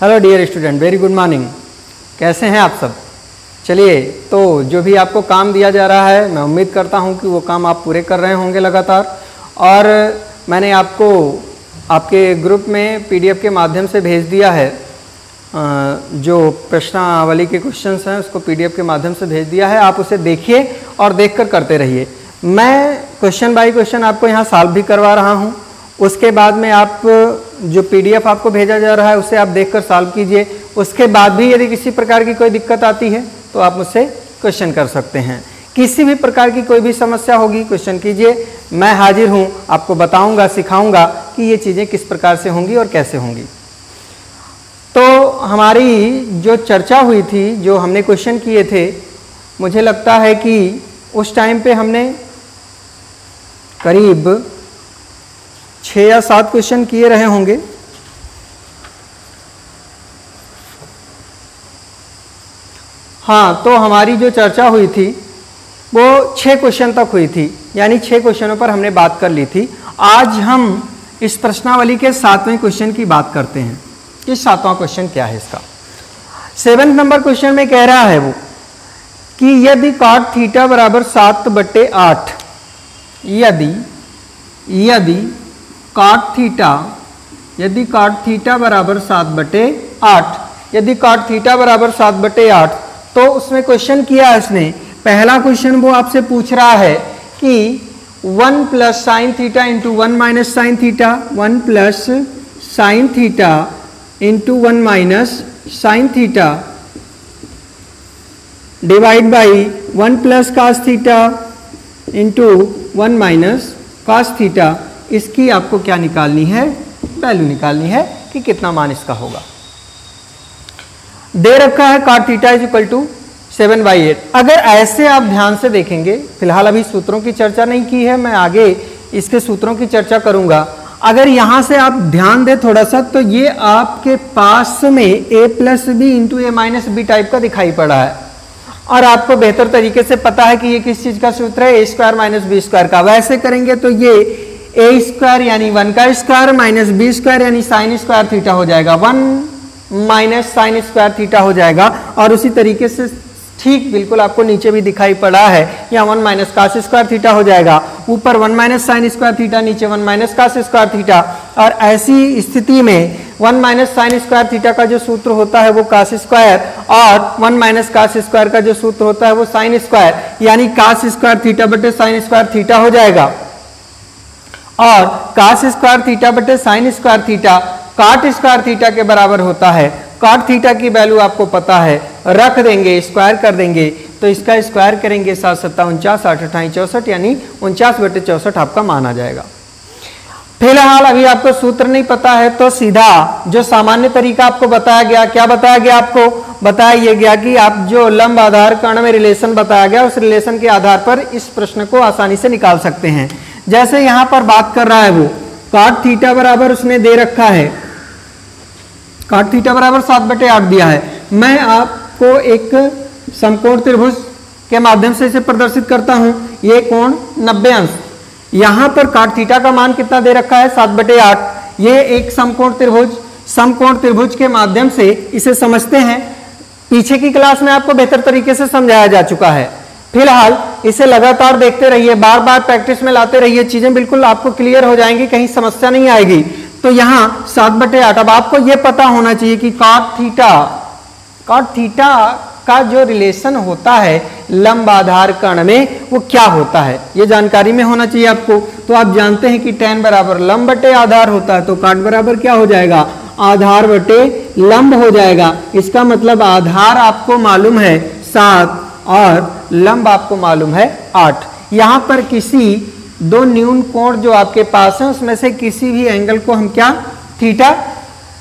Hello dear student, very good morning. कैसे हैं आप सब? चलिए, तो जो भी आपको काम दिया जा रहा है, मैं उम्मीद करता हूं कि वो काम आप पूरे कर रहे होंगे लगातार। और मैंने आपको आपके ग्रुप में पीडीएफ के माध्यम से भेज दिया है, जो प्रश्नावली के क्वेश्चंस हैं उसको पीडीएफ के माध्यम से भेज दिया है। आप उसे देखिए और देखकर करते रहिए। मैं क्वेश्चन बाय क्वेश्चन आपको यहाँ सॉल्व भी करवा रहा हूँ। उसके बाद में आप जो पीडीएफ आपको भेजा जा रहा है उसे आप देखकर सॉल्व कीजिए। उसके बाद भी यदि किसी प्रकार की कोई दिक्कत आती है तो आप मुझसे क्वेश्चन कर सकते हैं। किसी भी प्रकार की कोई भी समस्या होगी क्वेश्चन कीजिए, मैं हाजिर हूँ, आपको बताऊँगा, सिखाऊँगा कि ये चीज़ें किस प्रकार से होंगी और कैसे होंगी। तो हमारी जो चर्चा हुई थी, जो हमने क्वेश्चन किए थे, मुझे लगता है कि उस टाइम पे हमने करीब 6 या 7 क्वेश्चन किए रहे होंगे। हाँ, तो हमारी जो चर्चा हुई थी वो 6 क्वेश्चन तक हुई थी, यानी 6 क्वेश्चनों पर हमने बात कर ली थी। आज हम इस प्रश्नावली के 7वें क्वेश्चन की बात करते हैं कि 7वां क्वेश्चन क्या है इसका। 7 नंबर क्वेश्चन में कह रहा है वो कि यदि cot थीटा बराबर 7/8, यदि cot थीटा बराबर 7/8, यदि cot थीटा बराबर 7/8, तो उसमें क्वेश्चन किया इसने। पहला क्वेश्चन वो आपसे पूछ रहा है कि 1 plus sine theta into 1 minus sine theta, 1 plus sine theta into 1 minus sine theta divide by 1 plus cos theta into 1 minus cos theta, इसकी आपको क्या निकालनी है? वैल्यू निकालनी है कि कितना मान इसका होगा। दे रखा है cot theta is equal to 7/8। अगर ऐसे आप ध्यान से देखेंगे, फिलहाल अभी सूत्रों की चर्चा नहीं की है, मैं आगे इसके सूत्रों की चर्चा करूंगा। अगर यहां से आप ध्यान दें थोड़ा सा, तो ये आपके पास में a plus B into A minus B type का दिखाई पड़ा है और आपको बेहतर तरीके से पता है कि ये किस चीज का सूत्र है, a square minus B square का। वैसे करेंगे तो ये a स्क्वायर यानी 1 का स्क्वायर माइनस बी स्क्वायर यानी साइन स्क्वायर थीटा हो जाएगा, 1 माइनस साइन स्क्वायर थीटा हो जाएगा। और उसी तरीके से ठीक बिल्कुल आपको नीचे भी दिखाई पड़ा है, या 1 माइनस कास स्क्वायर थीटा हो जाएगा। ऊपर 1 माइनस साइन स्क्वायर थीटा, नीचे 1 माइनस कास स्क्वायर थीटा। और ऐसी स्थिति में 1 माइनस साइन स्क्वायर थीटा का जो सूत्र होता है वो कास स्क्वायर, और 1 माइनस कास स्क्वायर का जो सूत्र होता है वो साइन स्क्वायर, यानी कास स्क्वायर थीटा बटे साइन स्क्वायर थीटा हो जाएगा। और कास स्क्वायर थीटा बटे साइन स्क्वायर थीटा काट स्क्वायर थीटा के बराबर होता है। काट थीटा की वैल्यू आपको पता है, रख देंगे, स्क्वायर कर देंगे, तो इसका स्क्वायर करेंगे 7 7 49, 8 8 64, यानी 49/64 आपका मान आ जाएगा। फिलहाल अभी आपको सूत्र नहीं पता है तो सीधा जो सामान्य तरीका आपको बताया गया, क्या बताया गया आपको? बताया ये गया कि आप जो लंब आधार कर्ण में रिलेशन बताया गया, उस रिलेशन के आधार पर इस प्रश्न को आसानी से निकाल सकते हैं। जैसे यहां पर बात कर रहा है वो cot थीटा बराबर उसने दे रखा है, cot थीटा बराबर 7/8 दिया है। मैं आपको एक समकोण त्रिभुज के माध्यम से इसे प्रदर्शित करता हूं। ये कोण 90 अंश, यहां पर cot थीटा का मान कितना दे रखा है? 7/8। ये एक समकोण त्रिभुज के माध्यम से इसे समझते हैं। पीछे की क्लास में आपको बेहतर तरीके से समझाया जा चुका है। फिलहाल इसे लगातार देखते रहिए, बार बार प्रैक्टिस में लाते रहिए, चीजें बिल्कुल आपको क्लियर हो जाएंगी, कहीं समस्या नहीं आएगी। तो यहाँ 7/8, अब आपको यह पता होना चाहिए कि cot थीटा का जो रिलेशन होता है लंब आधार कर्ण में वो क्या होता है, ये जानकारी में होना चाहिए आपको। तो आप जानते हैं कि tan बराबर लंब बटे आधार होता है, तो cot बराबर क्या हो जाएगा? आधार बटे लंब हो जाएगा। इसका मतलब आधार आपको मालूम है 7 और लंब आपको मालूम है 8। यहां पर किसी दो न्यून कोण जो आपके पास है उसमें से किसी भी एंगल को हम क्या? थीटा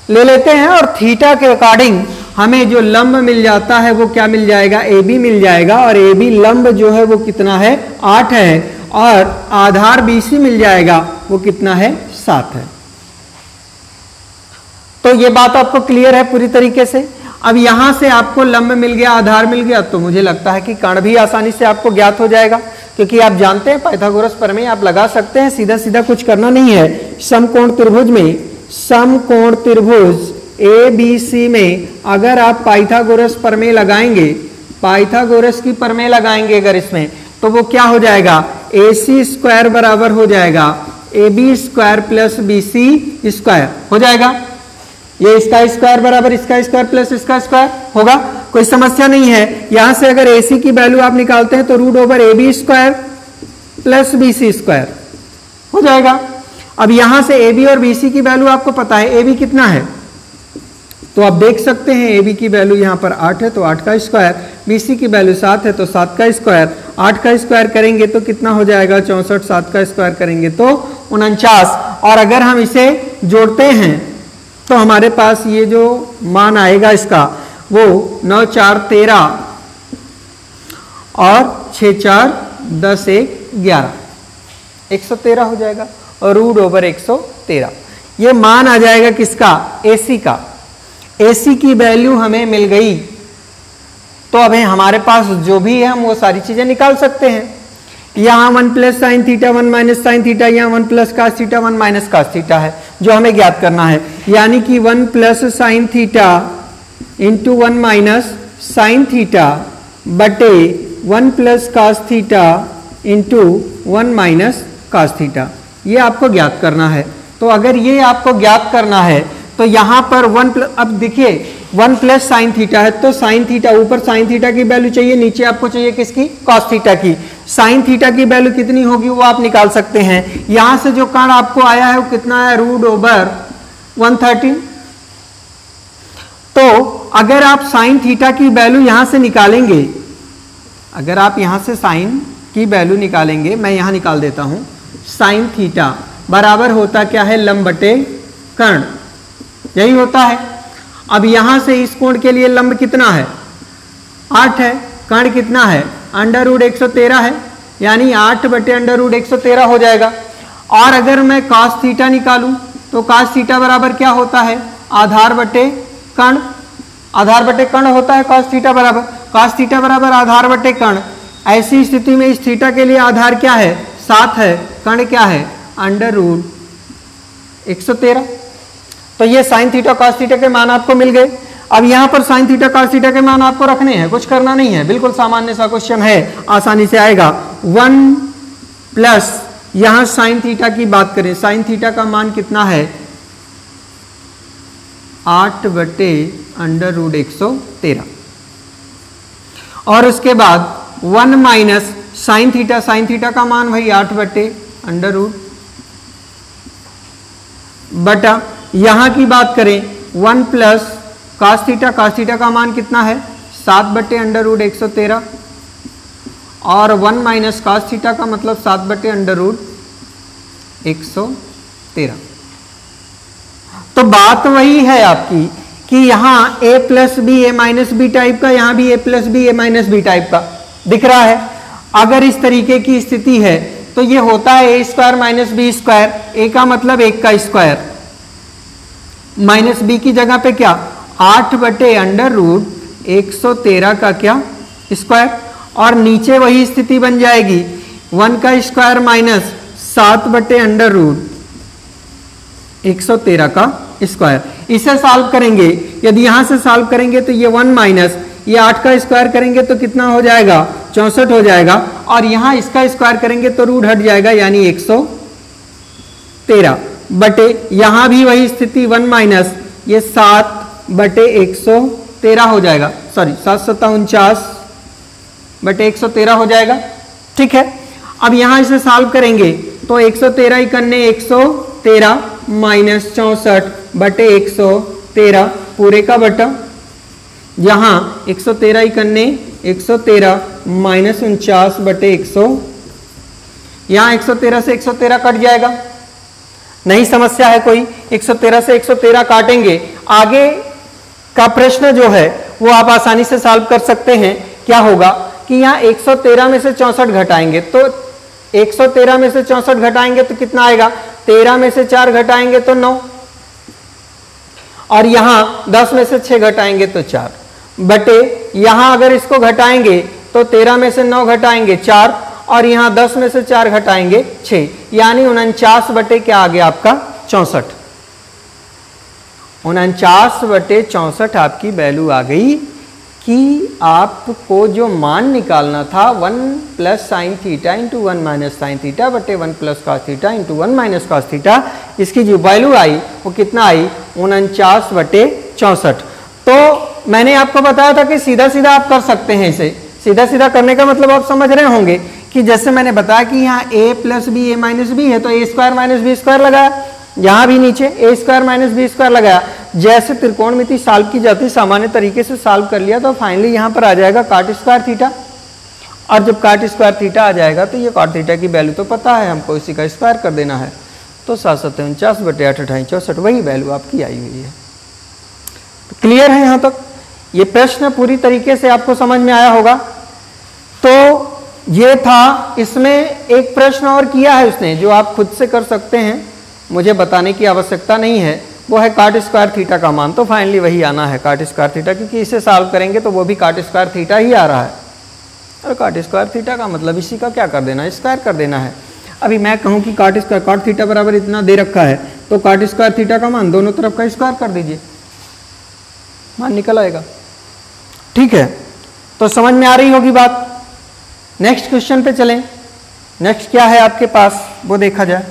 ले लेते हैं, और थीटा के अकॉर्डिंग हमें जो लंब मिल जाता है वो क्या मिल जाएगा? ए बी मिल जाएगा। और ए बी लंब जो है वो कितना है? 8 है। और आधार बी सी मिल जाएगा, वो कितना है? 7 है। तो ये बात आपको क्लियर है पूरी तरीके से। अब यहां से आपको लंब मिल गया, आधार मिल गया, तो मुझे लगता है कि कर्ण भी आसानी से आपको ज्ञात हो जाएगा, क्योंकि आप जानते हैं पाइथागोरस प्रमेय आप लगा सकते हैं, सीधा सीधा कुछ करना नहीं है। समकोण त्रिभुज में समकोण त्रिभुज ए बी सी में अगर आप पाइथागोरस प्रमेय लगाएंगे, पाइथागोरस की प्रमेय लगाएंगे अगर इसमें, तो वो क्या हो जाएगा, ए सी स्क्वायर बराबर हो जाएगा A B square plus B C square हो जाएगा। ये इसका स्क्वायर बराबर इसका स्क्वायर प्लस इसका स्क्वायर होगा, कोई समस्या नहीं है। यहां से अगर ए सी की वैल्यू आप निकालते हैं तो root over A B square plus B C square हो जाएगा। अब यहां से ए बी और बी सी की वैल्यू आपको पता है, ए बी कितना है, तो आप देख सकते हैं ए बी की वैल्यू यहां पर 8 है तो 8 का स्क्वायर, बी सी की वैल्यू 7 है तो 7 का स्क्वायर, 8 का स्क्वायर करेंगे तो कितना हो जाएगा 64, 7 का स्क्वायर करेंगे तो 49, और अगर हम इसे जोड़ते हैं तो हमारे पास ये जो मान आएगा इसका वो 9 4 13 और 6 4 10 1 11 113 हो जाएगा, और रूट ओवर 113 ये मान आ जाएगा किसका, AC का। AC की वैल्यू हमें मिल गई, तो अब हमारे पास जो भी है हम वो सारी चीजें निकाल सकते हैं। यहाँ 1 plus sine theta 1 minus sine theta, यहाँ 1 plus cos theta 1 minus cos theta है जो हमें ज्ञात करना है, यानी कि 1 plus sine theta into 1 minus sine theta बटे 1 plus cos theta into 1 minus cos theta, ये आपको ज्ञात करना है। तो अगर ये आपको ज्ञात करना है तो यहाँ पर अब देखिए 1 प्लस साइन थीटा है तो साइन थीटा, ऊपर साइन थीटा की वैल्यू चाहिए, नीचे आपको चाहिए किसकी, कॉस थीटा की। साइन थीटा की वैल्यू कितनी होगी वो आप निकाल सकते हैं। यहां से जो कण आपको आया है वो कितना है, रूट ओवर 113। तो अगर आप साइन थीटा की वैल्यू यहां से निकालेंगे, अगर आप यहां से साइन की वैल्यू निकालेंगे, मैं यहां निकाल देता हूं, साइन थीटा बराबर होता क्या है, लंब बटे कर्ण, यही होता है। अब यहां से इस कोण के लिए लंब कितना है, 8 है, कर्ण कितना है, अंडर रूट 113 है, यानी 8 बटे अंडर रूट 113 हो जाएगा। और अगर मैं cos थीटा निकालूं तो cos थीटा बराबर क्या होता है, आधार बटे कर्ण, आधार बटे कर्ण होता है cos थीटा बराबर आधार बटे कर्ण। ऐसी स्थिति में इस थीटा के लिए आधार क्या है, 7 है, कर्ण क्या है, अंडर रूट 113। तो ये साइन थीटा cos थीटा के मान आपको मिल गए। अब यहां पर साइन थीटा cos थीटा के मान आपको रखने हैं, कुछ करना नहीं है, बिल्कुल सामान्य सा क्वेश्चन है, आसानी से आएगा। 1 प्लस यहां साइन थीटा की बात करें, साइन थीटा का मान कितना है, 8 बटे अंडर रूट 113, और उसके बाद 1 माइनस साइन थीटा का मान वही 8 बटे अंडर रूट, बटा यहां की बात करें 1 प्लस cos थीटा का मान कितना है, 7 बटे अंडर रूट 113, और 1 माइनस cos थीटा का मतलब 7 बटे अंडर रूट 113। तो बात वही है आपकी कि यहाँ a plus B A minus B type का, यहाँ भी a plus B A minus B type का दिख रहा है। अगर इस तरीके की स्थिति है तो ये होता है ए स्क्वायर माइनस बी स्क्वायर, ए का मतलब 1 का स्क्वायर, माइनस बी की जगह पे क्या, 8 बटे अंडर रूट 113 का क्या, स्क्वायर, और नीचे वही स्थिति बन जाएगी 1 का स्क्वायर माइनस 7 बटे अंडर रूट 113 का स्क्वायर। इसे सॉल्व करेंगे, यदि यहां से सॉल्व करेंगे तो ये 1 माइनस ये 8 का स्क्वायर करेंगे तो कितना हो जाएगा, 64 हो जाएगा, और यहां इसका स्क्वायर करेंगे तो रूट हट जाएगा, यानी 113 बटे यहां भी वही स्थिति 1 माइनस ये 7 बटे 113 हो जाएगा, सॉरी 7 7 49 बटे 113 हो जाएगा। ठीक है, अब यहां इसे सॉल्व करेंगे तो 113 इकन्ने 113 माइनस 64 बटे 113 पूरे का बटा, यहां 113 इकन्ने 113 माइनस 49 बटे 100, यहां 113 से 113 कट जाएगा, नहीं समस्या है कोई, 113 से 113 काटेंगे। आगे का प्रश्न जो है वो आप आसानी से सॉल्व कर सकते हैं। क्या होगा कि यहाँ 113 में से 64 घटाएंगे तो 113 में से 64 घटाएंगे तो कितना आएगा, 13 में से 4 घटाएंगे तो 9, और यहां 10 में से 6 घटाएंगे तो 4 बटे, यहां अगर इसको घटाएंगे तो 13 में से 9 घटाएंगे 4, और यहां 10 में से 4 घटाएंगे 6, यानी 49 बटे क्या आ गया आपका 64। 49/64 आपकी वैल्यू आ गई कि आपको जो मान निकालना था 1 + sin theta into 1 - sin theta बटे 1 + cos theta into 1 - cos theta, इसकी जो वैल्यू आई वो कितना आई 49/64। तो मैंने आपको बताया था कि सीधा सीधा आप कर सकते हैं इसे। सीधा सीधा करने का मतलब आप समझ रहे होंगे कि जैसे मैंने बताया कि यहाँ a + b a - b है तो a² - b² लगाया, यहाँ भी नीचे a² - b² लगाया। जैसे त्रिकोणमिति सॉल्व की जाती सामान्य तरीके से सॉल्व कर लिया तो फाइनली यहाँ पर आ जाएगा cot² थीटा। और जब cot² थीटा आ जाएगा तो ये cot थीटा की वैल्यू तो पता है, हमको इसी का स्क्वायर कर देना है। तो 749/8 वही वैल्यू आपकी आई हुई है। तो क्लियर है यहाँ तक? ये प्रश्न पूरी तरीके से आपको समझ में आया होगा। तो ये था, इसमें एक प्रश्न और किया है उसने जो आप खुद से कर सकते हैं, मुझे बताने की आवश्यकता नहीं है, वो है cot² थीटा का मान। तो फाइनली वही आना है cot² थीटा, क्योंकि इसे सॉल्व करेंगे तो वो भी cot² थीटा ही आ रहा है। और cot² थीटा का मतलब इसी का क्या कर देना है, स्क्वायर कर देना है। अभी मैं कहूँ कि cot थीटा बराबर इतना दे रखा है तो cot² थीटा का मान दोनों तरफ का स्क्वायर कर दीजिए, मान निकल आएगा। ठीक है, तो समझ में आ रही होगी बात। नेक्स्ट क्वेश्चन पे चलें। नेक्स्ट क्या है आपके पास वो देखा जाए।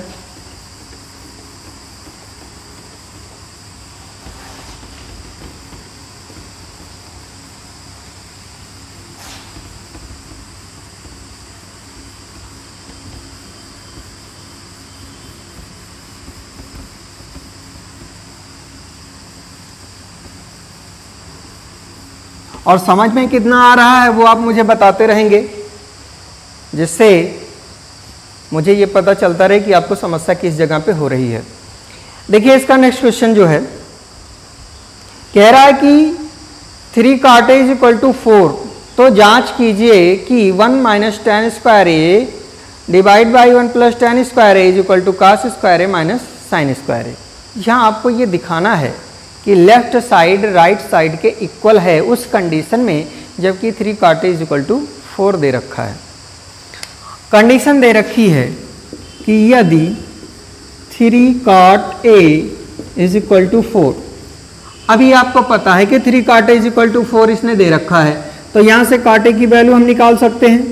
और समझ में कितना आ रहा है वो आप मुझे बताते रहेंगे, जिससे मुझे ये पता चलता रहे कि आपको समस्या किस जगह पे हो रही है। देखिए इसका नेक्स्ट क्वेश्चन जो है कह रहा है कि 3 cot = 4, तो जांच कीजिए कि 1 - tan² divide by 1 + tan² cos² - sin²। यहाँ आपको ये दिखाना है कि लेफ्ट साइड राइट साइड के इक्वल है उस कंडीशन में जबकि 3 cot = 4 दे रखा है। कंडीशन दे रखी है कि यदि 3 cot = 4, अभी आपको पता है कि 3 cot = 4 इसने दे रखा है, तो यहाँ से cot की वैल्यू हम निकाल सकते हैं।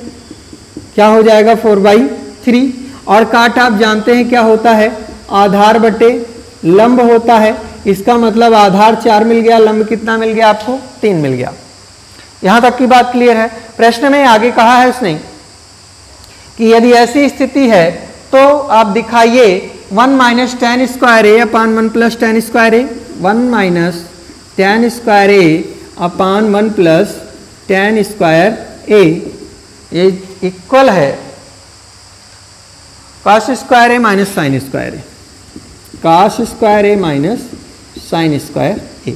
क्या हो जाएगा 4/3। और काट आप जानते हैं क्या होता है, आधार बटे लंब होता है। इसका मतलब आधार 4 मिल गया, लंब कितना मिल गया आपको 3 मिल गया। यहां तक की बात क्लियर है। प्रश्न में आगे कहा है उसने कि यदि ऐसी स्थिति है तो आप दिखाइए 1 - tan² अपान 1 + tan², 1 - tan² अपान 1 + tan², ये इक्वल है cos² - sin², cos² - sin²।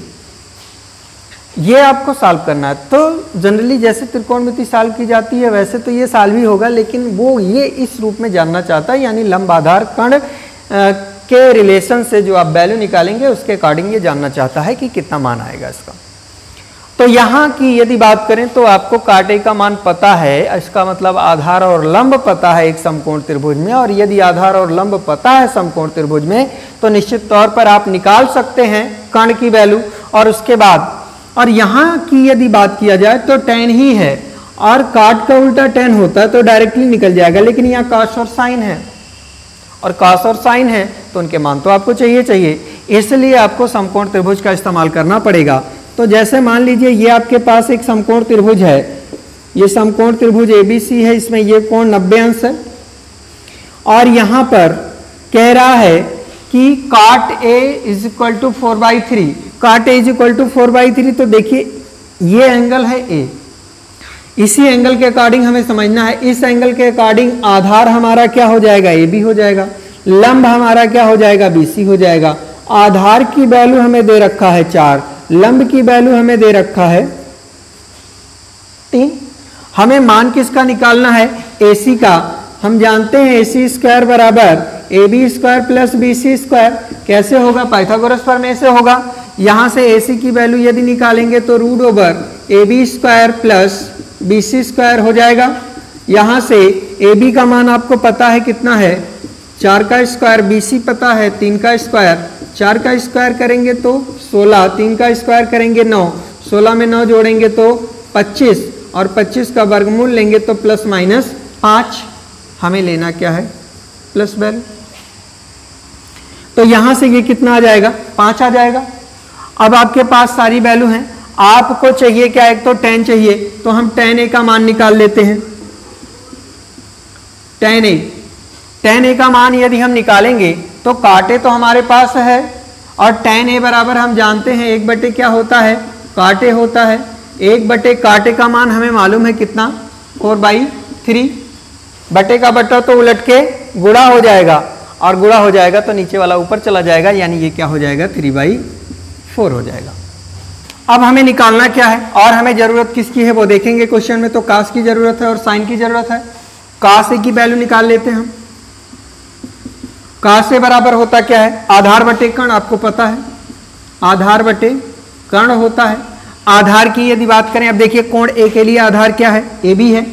ये आपको सॉल्व करना है। तो जनरली जैसे त्रिकोणमिति सॉल्व की जाती है वैसे तो ये सॉल्व ही होगा, लेकिन वो ये इस रूप में जानना चाहता है, यानी लंब आधार कण के रिलेशन से जो आप वैल्यू निकालेंगे उसके अकॉर्डिंग ये जानना चाहता है कि कितना मान आएगा इसका। तो यहाँ की यदि बात करें तो आपको cot का मान पता है, इसका मतलब आधार और लंब पता है एक समकोण त्रिभुज में, और यदि आधार और लंब पता है समकोण त्रिभुज में तो निश्चित तौर पर आप निकाल सकते हैं कण की वैल्यू। और उसके बाद और यहाँ की यदि बात किया जाए तो tan ही है और cot का उल्टा tan होता है तो डायरेक्टली निकल जाएगा, लेकिन यहाँ cos और sin है और cos और sin है तो उनके मान तो आपको चाहिए, इसलिए आपको समकोण त्रिभुज का इस्तेमाल करना पड़ेगा। तो जैसे मान लीजिए ये आपके पास एक समकोण त्रिभुज है, ये समकोण त्रिभुज ABC है, इसमें ये कोण 90 अंश है और यहाँ पर कह रहा है कि cot A = 4/3, cot A = 4/3। तो देखिए ये एंगल है A, इसी एंगल के अकॉर्डिंग हमें समझना है, इस एंगल के अकॉर्डिंग आधार हमारा क्या हो जाएगा AB हो जाएगा, लंब हमारा क्या हो जाएगा BC हो जाएगा। आधार की वैल्यू हमें दे रखा है 4, लंब की वैल्यू हमें दे रखा है 3। हमें मान किसका निकालना है, AC का। हम जानते हैं AC² बराबर AB² + BC²। कैसे होगा, पाइथागोरस प्रमेय से होगा। यहाँ से AC की वैल्यू यदि निकालेंगे तो √AB² + BC² हो जाएगा। यहाँ से AB का मान आपको पता है कितना है 4 का स्क्वायर, BC पता है 3 का स्क्वायर, 4 का स्क्वायर करेंगे तो 16, 3 का स्क्वायर करेंगे 9, 16 में 9 जोड़ेंगे तो 25 और 25 का वर्गमूल लेंगे तो प्लस माइनस 5। हमें लेना क्या है? Plus value. तो यहां से ये कितना आ जाएगा? 5 आ जाएगा। अब आपके पास सारी वैल्यू हैं, आपको चाहिए क्या? एक तो tan चाहिए, तो हम tan a का मान निकाल लेते हैं। tan a का मान यदि हम निकालेंगे तो काटे तो हमारे पास है, और tan a बराबर हम जानते हैं 1 क्या होता है? काटे होता है। 1 काटे का मान हमें मालूम है कितना? 4/3। बटे का बटा तो उलट के गुणा हो जाएगा, और गुणा हो जाएगा तो नीचे वाला ऊपर चला जाएगा, यानी ये क्या हो जाएगा? 3/4 हो जाएगा। अब हमें निकालना क्या है, और हमें जरूरत किसकी है वो देखेंगे क्वेश्चन में। तो कास की जरूरत है और साइन की जरूरत है। कास ए की वैल्यू निकाल लेते हैं हम। कास ए बराबर होता क्या है? आधार बटे कर्ण, आपको पता है आधार बटे कर्ण होता है। आधार की यदि बात करें, अब देखिए कोण ए के लिए आधार क्या है? ए बी है।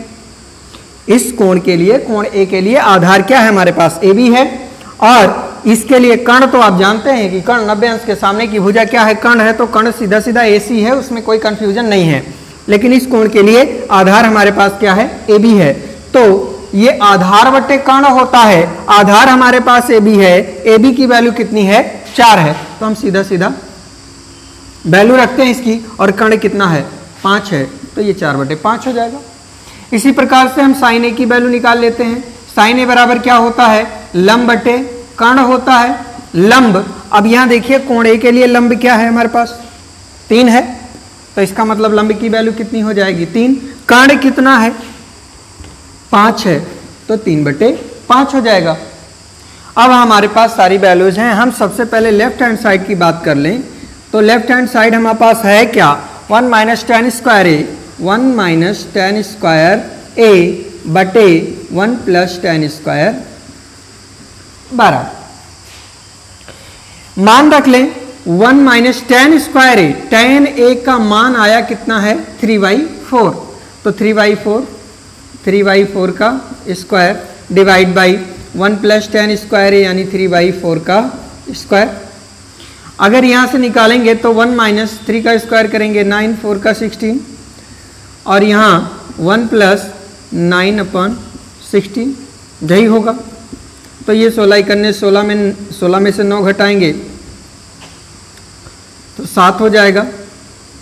इस कोण के लिए, कोण ए के लिए आधार क्या है हमारे पास? ए बी है। और इसके लिए कर्ण तो आप जानते हैं कि कर्ण 90 अंश के सामने की भुजा क्या है? कर्ण है, तो कर्ण सीधा सीधा AC है, उसमें कोई कंफ्यूजन नहीं है। लेकिन इस कोण के लिए आधार हमारे पास क्या है? AB है। तो ये आधार बटे कर्ण होता है। आधार हमारे पास AB है, AB की वैल्यू कितनी है? 4 है। तो हम सीधा सीधा वैल्यू रखते हैं इसकी, और कर्ण कितना है? 5 है, तो ये 4/5 हो जाएगा। इसी प्रकार से हम साइन ए की वैल्यू निकाल लेते हैं। साइन ए बराबर क्या होता है? लंब बटे कर्ण होता है। लंब, अब यहां देखिए कोण ए के लिए लंब क्या है हमारे पास? 3 है, तो इसका मतलब लंब की वैल्यू कितनी हो जाएगी? 3। कर्ण कितना है? 5 है, तो 3/5 हो जाएगा। अब हमारे पास सारी वैल्यूज हैं। हम सबसे पहले लेफ्ट हैंड साइड की बात कर लें, तो लेफ्ट हैंड साइड हमारे पास है क्या? 1 - tan स्क्वायर ए, 1 - tan स्क्वायर ए बटे 1 + tan स्क्वायर 12। मान रख लें 1 - tan square A, tan A का मान आया कितना है? 3/4। तो 3/4 का square divide by 1 + tan square A यानी 3/4 का स्क्वायर। अगर यहां से निकालेंगे तो 1 - 3 का स्क्वायर करेंगे 9, 4 का 16, और यहां 1 + 9/16 यही होगा। तो ये 16 करने 16 में से 9 घटाएंगे तो 7 हो जाएगा।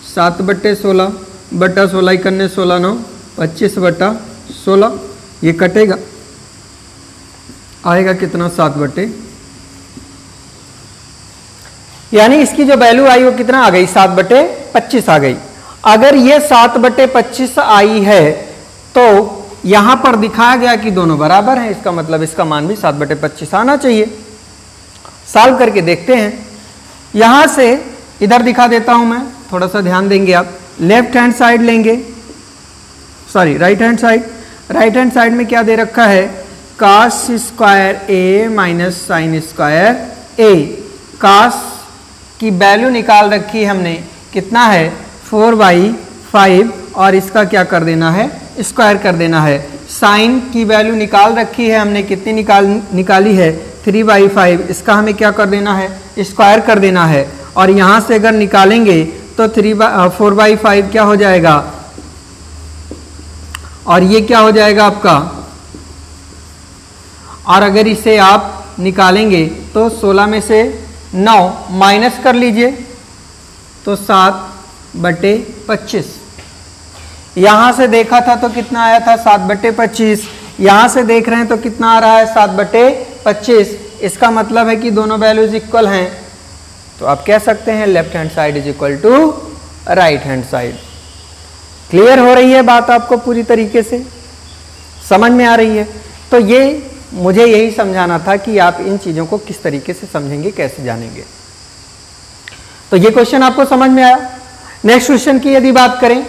7/16 बटा 16 करने 16 9 25/16, ये कटेगा, आएगा कितना? 7/, यानी इसकी जो वैल्यू आई वो कितना आ गई? 7/25 आ गई। अगर ये 7/25 आई है तो यहां पर दिखाया गया कि दोनों बराबर हैं, इसका मतलब इसका मान भी 7/25 आना चाहिए। सॉल्व करके देखते हैं। यहां से इधर दिखा देता हूं मैं, थोड़ा सा ध्यान देंगे आप। लेफ्ट हैंड साइड लेंगे, sorry right hand side. Right hand side में क्या दे रखा है? कास स्क्वायर ए माइनस साइन स्क्वायर ए। कास की वैल्यू निकाल रखी है हमने, कितना है? 4/5, और इसका क्या कर देना है? स्क्वायर कर देना है। साइन की वैल्यू निकाल रखी है हमने, कितनी निकाली है? 3/5, इसका हमें क्या कर देना है? स्क्वायर कर देना है। और यहां से अगर निकालेंगे तो 4/5 क्या हो जाएगा? और ये क्या हो जाएगा आपका? और अगर इसे आप निकालेंगे तो 16 में से 9 माइनस कर लीजिए तो 7/25। यहां से देखा था तो कितना आया था? 7/25। यहां से देख रहे हैं तो कितना आ रहा है? 7/25। इसका मतलब है कि दोनों वैल्यूज इक्वल हैं, तो आप कह सकते हैं left hand side is equal to right hand side. Clear हो रही है बात आपको? पूरी तरीके से समझ में आ रही है? तो ये मुझे यही समझाना था कि आप इन चीजों को किस तरीके से समझेंगे, कैसे जानेंगे। तो ये क्वेश्चन आपको समझ में आया। नेक्स्ट क्वेश्चन की यदि बात करें